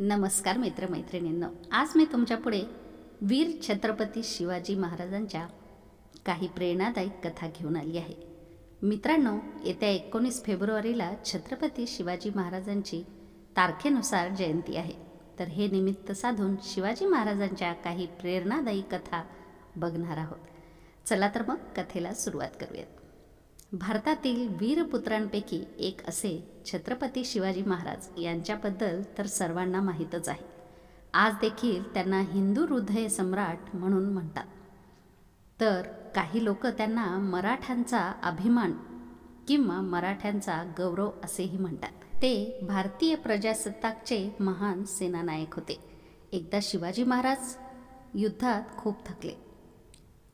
नमस्कार मित्रमैत्रिणींनो, आज मी तुमच्यापुढे वीर छत्रपती शिवाजी महाराजांच्या काही प्रेरणादायी कथा घेऊन आली आहे. मित्रांनो, येत्या 19 फेब्रुवारीला छत्रपती शिवाजी महाराजांची तारखेनुसार जयंती आहे. तर हे निमित्त साधून शिवाजी महाराजांच्या काही प्रेरणादायी कथा बघणार आहोत. चला तर मग कथेला सुरुवात करूयात. भारतातील वीरपुत्रांपैकी एक असे छत्रपती शिवाजी महाराज यांच्याबद्दल तर सर्वांना माहीतच आहे. आज देखील त्यांना हिंदू हृदय सम्राट म्हणून म्हणतात. तर काही लोक त्यांना मराठ्यांचा अभिमान किंवा मराठ्यांचा गौरव असेही म्हणतात. ते भारतीय प्रजासत्ताकचे महान सेनानायक होते. एकदा शिवाजी महाराज युद्धात खूप थकले.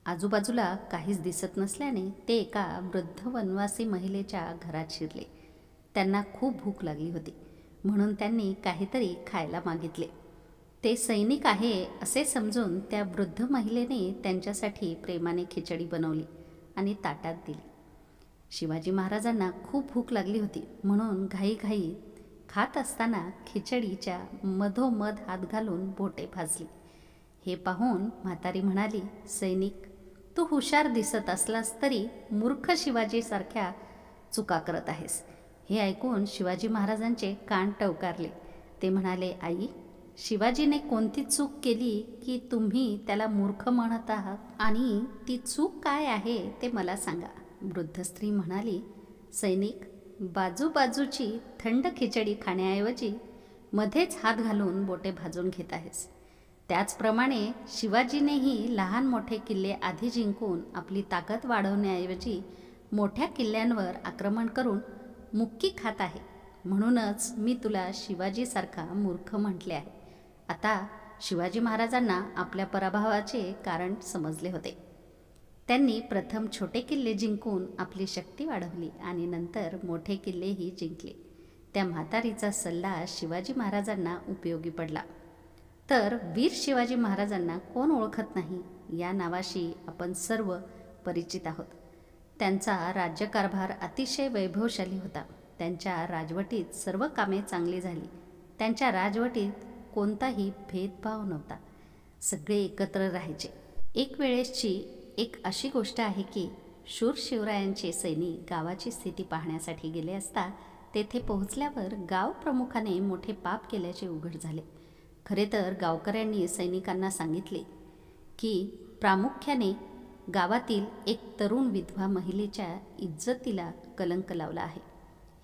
आजूबाजूला काहीच दिसत नसल्याने ते एका वृद्ध वनवासी महिलेच्या घरात शिरले. त्यांना खूप भूक लागली होती, म्हणून त्यांनी काहीतरी खायला मागितले. ते सैनिक आहे असे समजून त्या वृद्ध महिलेने त्यांच्यासाठी प्रेमाने खिचडी बनवली आणि ताटात दिली. शिवाजी महाराजांना खूप भूक लागली होती, म्हणून घाईघाई खात असताना खिचडीच्या मधोमध हात घालून बोटे भाजली. हे पाहून म्हातारी म्हणाली, सैनिक, तू हुशार दिसत असलास तरी मूर्ख शिवाजीसारख्या चुका करत आहेस. हे ऐकून शिवाजी महाराजांचे कान टवकारले. ते म्हणाले, आई, शिवाजीने कोणती चूक केली की तुम्ही त्याला मूर्ख म्हणत आहात, आणि ती चूक काय आहे ते मला सांगा. वृद्ध स्त्री म्हणाली, सैनिक, बाजूबाजूची थंड खिचडी खाण्याऐवजी मध्येच हात घालून बोटे भाजून घेत आहेस. त्याचप्रमाणे शिवाजीनेही लहान मोठे किल्ले आधी जिंकून आपली ताकद वाढवण्याऐवजी मोठ्या किल्ल्यांवर आक्रमण करून मुक्की खात आहे. म्हणूनच मी तुला शिवाजीसारखा मूर्ख म्हटले आहे. आता शिवाजी महाराजांना आपल्या पराभवाचे कारण समजले होते. त्यांनी प्रथम छोटे किल्ले जिंकून आपली शक्ती वाढवली आणि नंतर मोठे किल्लेही जिंकले. त्या म्हातारीचा सल्ला शिवाजी महाराजांना उपयोगी पडला. तर वीर शिवाजी महाराजांना कोण ओळखत नाही, या नावाशी आपण सर्व परिचित आहोत. त्यांचा राज्यकारभार अतिशय वैभवशाली होता. त्यांच्या राजवटीत सर्व कामे चांगली झाली. त्यांच्या राजवटीत कोणताही भेदभाव नव्हता. सगळे एकत्र राहायचे. एक वेळेसची एक अशी गोष्ट आहे की शूर शिवरायांचे सैनिक गावाची स्थिती पाहण्यासाठी गेले असता तेथे पोहोचल्यावर गाव प्रमुखाने मोठे पाप केल्याचे उघड झाले. खरे तर गावकऱ्यांनी सैनिकांना सांगितले की प्रामुख्याने गावातील एक तरुण विधवा महिलेच्या इज्जतीला कलंक लावला आहे.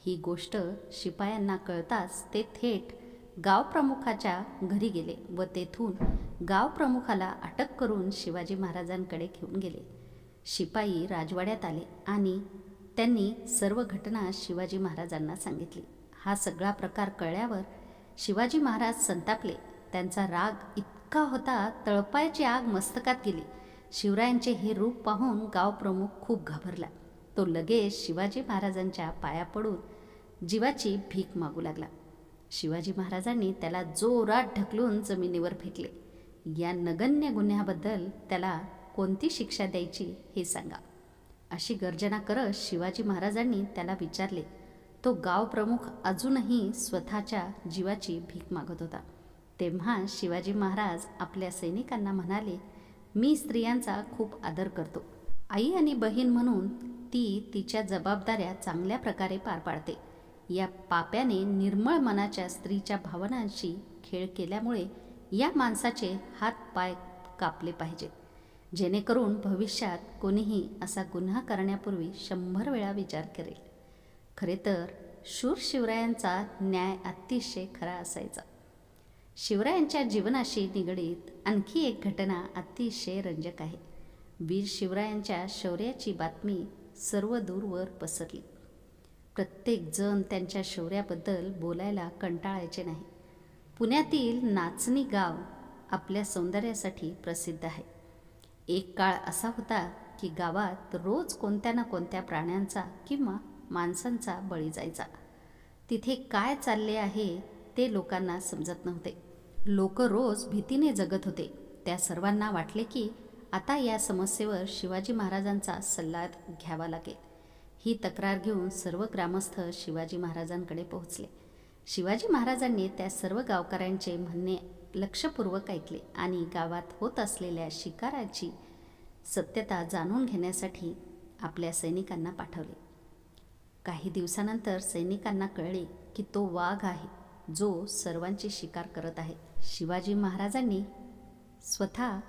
ही गोष्ट शिपायांना कळताच ते थेट गावप्रमुखाच्या घरी गेले व तेथून गावप्रमुखाला अटक करून शिवाजी महाराजांकडे घेऊन गेले. शिपाई राजवाड्यात आले आणि त्यांनी सर्व घटना शिवाजी महाराजांना सांगितली. हा सगळा प्रकार कळल्यावर शिवाजी महाराज संतापले. त्यांचा राग इतका होता, तळपायाची आग मस्तकात गेली. शिवरायांचे हे रूप पाहून गावप्रमुख खूप घाबरला. तो लगेच शिवाजी महाराजांच्या पाया पडून जीवाची भीक मागू लागला. शिवाजी महाराजांनी त्याला जोरात ढकलून जमिनीवर फेकले. या नगण्य गुन्ह्याबद्दल त्याला कोणती शिक्षा द्यायची हे सांगा, अशी गर्जना करत शिवाजी महाराजांनी त्याला विचारले. तो गावप्रमुख अजूनही स्वतःच्या जीवाची भीक मागत होता. तेव्हा शिवाजी महाराज आपल्या सैनिकांना म्हणाले, मी स्त्रियांचा खूप आदर करतो. आई आणि बहीण म्हणून ती तिच्या जबाबदाऱ्या चांगल्या प्रकारे पार पाडते. या पाप्याने निर्मळ मनाच्या स्त्रीच्या भावनांशी खेळ केल्यामुळे या माणसाचे हात पाय कापले पाहिजेत, जेणेकरून भविष्यात कोणीही असा गुन्हा करण्यापूर्वी 100 वेळा विचार करेल. खरे तर शूर शिवरायांचा न्याय अतिशय खरा असायचा. शिवरायांच्या जीवनाशी निगडीत आणखी एक घटना अतिशय रंजक आहे. वीर शिवरायांच्या शौर्याची बातमी सर्व दूरवर पसरली. प्रत्येक जण त्यांच्या शौर्याबद्दल बोलायला कंटाळायचे नाही. पुण्यातील नाचणी गाव आपल्या सौंदर्यासाठी प्रसिद्ध आहे. एक काळ असा होता की गावात रोज कोणत्या ना कोणत्या प्राण्यांचा किंवा माणसांचा बळी जायचा. तिथे काय चालले आहे ते लोकांना समजत नव्हते. लोक रोज भीतीने जगत होते. त्या सर्वांना वाटले की आता या समस्येवर शिवाजी महाराजांचा सल्ला घ्यावा लागेल. ही तक्रार घेऊन सर्व ग्रामस्थ शिवाजी महाराजांकडे पोहोचले. शिवाजी महाराजांनी त्या सर्व गावकऱ्यांचे म्हणणे लक्षपूर्वक ऐकले आणि गावात होत असलेल्या शिकाराची सत्यता जाणून घेण्यासाठी आपल्या सैनिकांना पाठवले. काही दिवसानंतर सैनिकांना कळले की तो वाघ आहे जो सर्वांची शिकार करत आहे. शिवाजी महाराजांनी स्वतः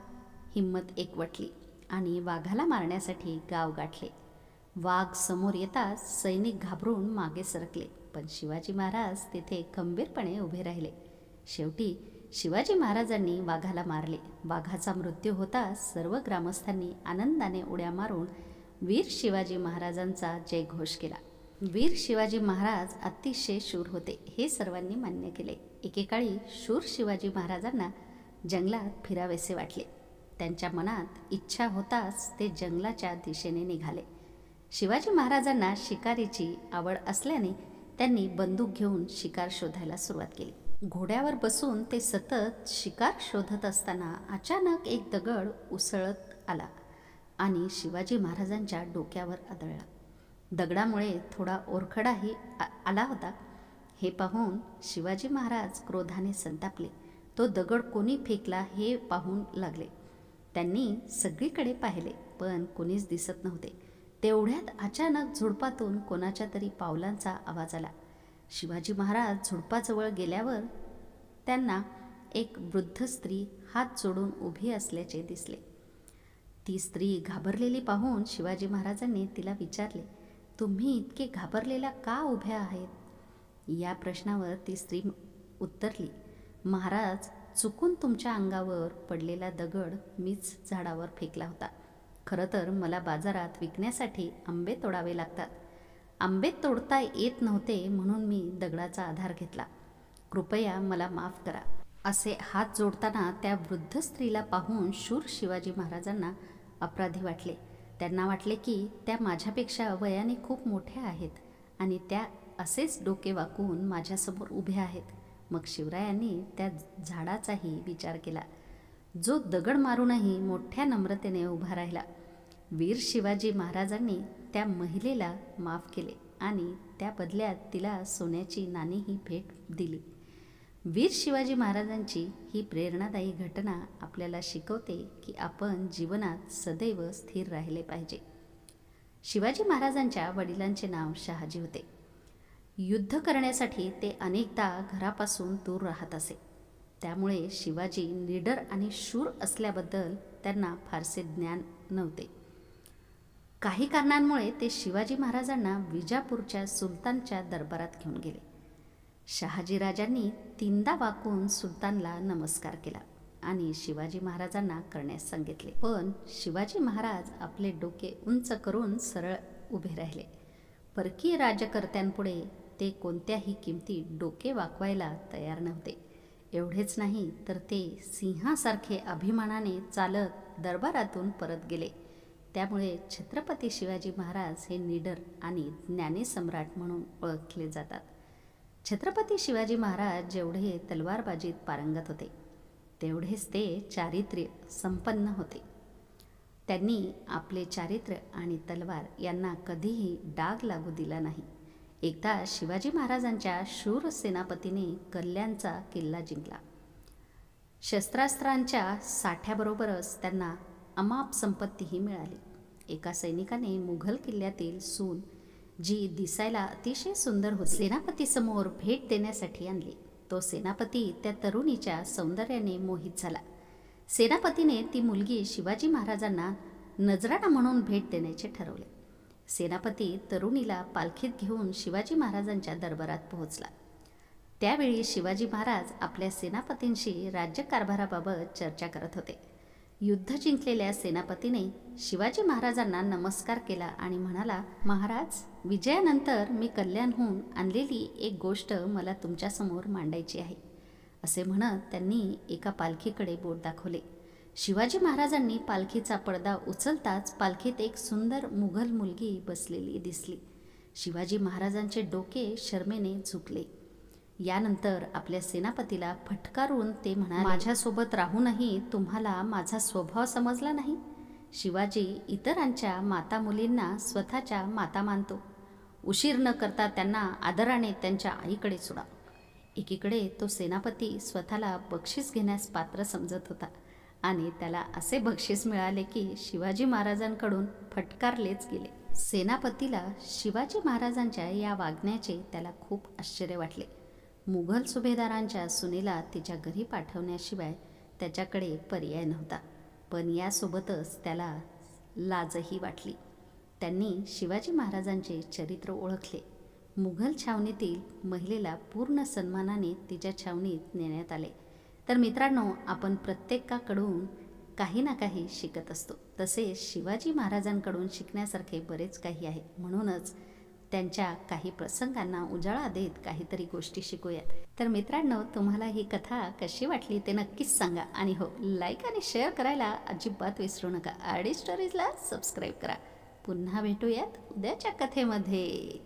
हिंमत एकवटली आणि वाघाला मारण्यासाठी गाव गाठले. वाघ समोर येताच सैनिक घाबरून मागे सरकले, पण शिवाजी महाराज तिथे खंबीरपणे उभे राहिले. शेवटी शिवाजी महाराजांनी वाघाला मारले. वाघाचा मृत्यू होताच सर्व ग्रामस्थांनी आनंदाने उड्या मारून वीर शिवाजी महाराजांचा जयघोष केला. वीर शिवाजी महाराज अतिशय शूर होते हे सर्वांनी मान्य केले. एकेकाळी शूर शिवाजी महाराजांना जंगलात फिरावेसे वाटले. त्यांच्या मनात इच्छा होताच ते जंगलाच्या दिशेने निघाले. शिवाजी महाराजांना शिकारीची आवड असल्याने त्यांनी बंदूक घेऊन शिकार शोधायला सुरुवात केली. घोड्यावर बसून ते सतत शिकार शोधत असताना अचानक एक दगड उसळत आला आणि शिवाजी महाराजांच्या डोक्यावर आदळला. दगडामुळे थोडा ओरखडाही आला होता. हे पाहून शिवाजी महाराज क्रोधाने संतापले. तो दगड कोणी फेकला हे पाहून लागले. त्यांनी सगळीकडे पाहिले पण कोणीच दिसत नव्हते. तेवढ्यात अचानक झुडपातून कोणाच्या तरी पावलांचा आवाज आला. शिवाजी महाराज झुडपाजवळ गेल्यावर त्यांना एक वृद्ध स्त्री हात जोडून उभी असल्याचे दिसले. ती स्त्री घाबरलेली पाहून शिवाजी महाराजांनी तिला विचारले, तुम्ही इतके घाबरलेल्या का उभ्या आहेत? या प्रश्नावर ती स्त्री उत्तरली, महाराज, चुकून तुमच्या अंगावर पडलेला दगड मीच झाडावर फेकला होता. खरं तर मला बाजारात विकण्यासाठी आंबे तोडावे लागतात. आंबे तोडता येत नव्हते म्हणून मी दगडाचा आधार घेतला. कृपया मला माफ करा. असे हात जोडताना त्या वृद्ध स्त्रीला पाहून शूर शिवाजी महाराजांना अपराधी वाटले. त्यांना वाटले की त्या माझ्यापेक्षा वयाने खूप मोठ्या आहेत आणि त्या असेच डोके वाकवून माझ्यासमोर उभ्या आहेत. मग शिवरायांनी त्या झाडाचाही विचार केला जो दगड मारूनही मोठ्या नम्रतेने उभा राहिला. वीर शिवाजी महाराजांनी त्या महिलेला माफ केले आणि त्या बदल्यात तिला सोन्याची नाणीही भेट दिली. वीर शिवाजी महाराजांची ही प्रेरणादायी घटना आपल्याला शिकवते की आपण जीवनात सदैव स्थिर राहिले पाहिजे. शिवाजी महाराजांच्या वडिलांचे नाव शहाजी होते. युद्ध करण्यासाठी ते अनेकदा घरापासून दूर राहत असे. त्यामुळे शिवाजी निडर आणि शूर असल्याबद्दल त्यांना फारसे ज्ञान नव्हते. काही कारणांमुळे ते शिवाजी महाराजांना विजापूरच्या सुलतानच्या दरबारात घेऊन गेले. शहाजी राजांनी 3दा वाकून सुलतानला नमस्कार केला आणि शिवाजी महाराजांना करण्यास सांगितले. पण शिवाजी महाराज आपले डोके उंच करून सरळ उभे राहिले. परकीय राज्यकर्त्यांपुढे ते कोणत्याही किमती डोके वाकवायला तयार नव्हते. एवढेच नाही तर ते सिंहासारखे अभिमानाने चालत दरबारातून परत गेले. त्यामुळे छत्रपती शिवाजी महाराज हे निडर आणि ज्ञानी सम्राट म्हणून ओळखले जातात. छत्रपती शिवाजी महाराज जेवढे तलवारबाजीत पारंगत होते तेवढेच ते चारित्र्य संपन्न होते. त्यांनी आपले चारित्र्य आणि तलवार यांना कधीही डाग लागू दिला नाही. एकदा शिवाजी महाराजांच्या शूर सेनापतीने कल्याणचा किल्ला जिंकला. शस्त्रास्त्रांच्या साठ्याबरोबरच त्यांना अमाप संपत्तीही मिळाली. एका सैनिकाने मुघल किल्ल्यातील सून जी दिसायला अतिशय सुंदर होती सेनापतीसमोर भेट देण्यासाठी आणली. तो सेनापती त्या तरुणीच्या सौंदर्याने मोहित झाला. सेनापतीने ती मुलगी शिवाजी महाराजांना नजराणा म्हणून भेट देण्याचे ठरवले. सेनापती तरुणीला पालखीत घेऊन शिवाजी महाराजांच्या दरबारात पोहोचला. त्यावेळी शिवाजी महाराज आपल्या सेनापतींशी राज्यकारभाराबाबत चर्चा करत होते. युद्ध जिंकलेल्या सेनापतीने शिवाजी महाराजांना नमस्कार केला आणि म्हणाला, महाराज, विजयानंतर मी कल्याणहून आणलेली एक गोष्ट मला तुमच्यासमोर मांडायची आहे. असे म्हणत त्यांनी एका पालखीकडे बोट दाखवले. शिवाजी महाराजांनी पालखीचा पडदा उचलताच पालखीत एक सुंदर मुघल मुलगी बसलेली दिसली. शिवाजी महाराजांचे डोके शरमेने झुकले. यानंतर आपल्या सेनापतीला फटकारून ते म्हणाले, माझ्यासोबत राहूनही तुम्हाला माझा स्वभाव समजला नाही. शिवाजी इतरांच्या माता मुलींना स्वतःच्या माता मानतो. उशीर न करता त्यांना आदराने त्यांच्या आईकडे सोडा. एकीकडे तो सेनापती स्वतःला बक्षीस घेण्यास पात्र समजत होता आणि त्याला असे बक्षीस मिळाले की शिवाजी महाराजांकडून फटकारलेच गेले. सेनापतीला शिवाजी महाराजांच्या या वागण्याचे त्याला खूप आश्चर्य वाटले. मुघल सुभेदारांच्या सुनेला तिच्या घरी पाठवण्याशिवाय त्याच्याकडे पर्याय नव्हता. पण यासोबतच त्याला लाजही वाटली. त्यांनी शिवाजी महाराजांचे चरित्र ओळखले. मुघल छावणीतील महिलेला पूर्ण सन्मानाने तिच्या छावणीत नेण्यात आले. तर मित्रांनो, आपण प्रत्येकाकडून काही ना काही शिकत असतो. तसे शिवाजी महाराजांकडून शिकण्यासारखे बरेच काही आहे. म्हणूनच त्यांच्या काही प्रसंगांना उजाळा देत काहीतरी गोष्टी शिकूयात. तर मित्रांनो, तुम्हाला ही कथा कशी वाटली ते नक्कीच सांगा. आणि हो, लाईक आणि शेअर करायला अजिबात विसरू नका. आरडी स्टोरीजला सबस्क्राईब करा. पुन्हा भेटूयात उद्याच्या कथेमध्ये.